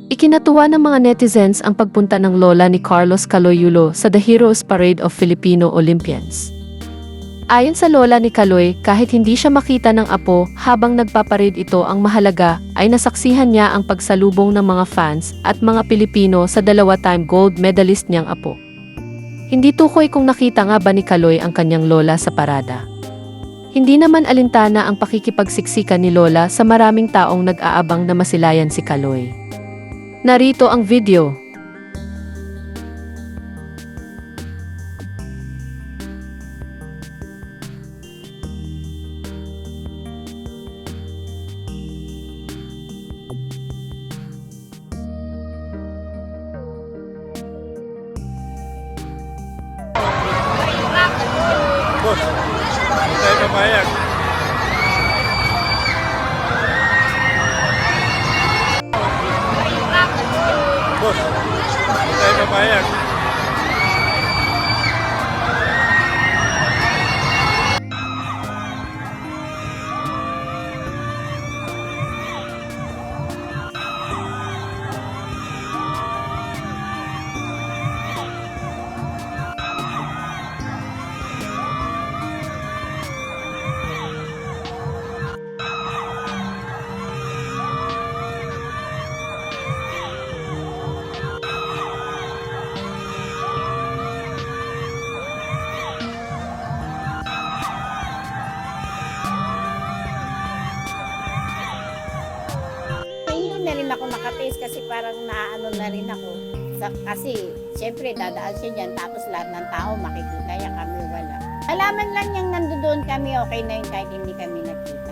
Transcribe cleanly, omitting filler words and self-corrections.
Ikinatuwa ng mga netizens ang pagpunta ng lola ni Carlos Caloy sa The Heroes Parade of Filipino Olympians. Ayon sa lola ni Caloy, kahit hindi siya makita ng apo habang nagpaparade ito, ang mahalaga ay nasaksihan niya ang pagsalubong ng mga fans at mga Pilipino sa dalawa-time gold medalist niyang apo. Hindi tukoy kung nakita nga ba ni Caloy ang kanyang lola sa parada. Hindi naman alintana ang pakikipagsiksikan ni lola sa maraming taong nag-aabang na masilayan si Caloy. Narito ang video. Boss, hindi tayo papayag. Boss, hindi tayo papayag. Hindi na rin ako makapace kasi parang naano na rin ako. Kasi siyempre dadaan siya dyan tapos lahat ng tao makikita niya, kami wala. Alaman lang niyang nandoon kami, okay na yun kahit hindi kami nakita.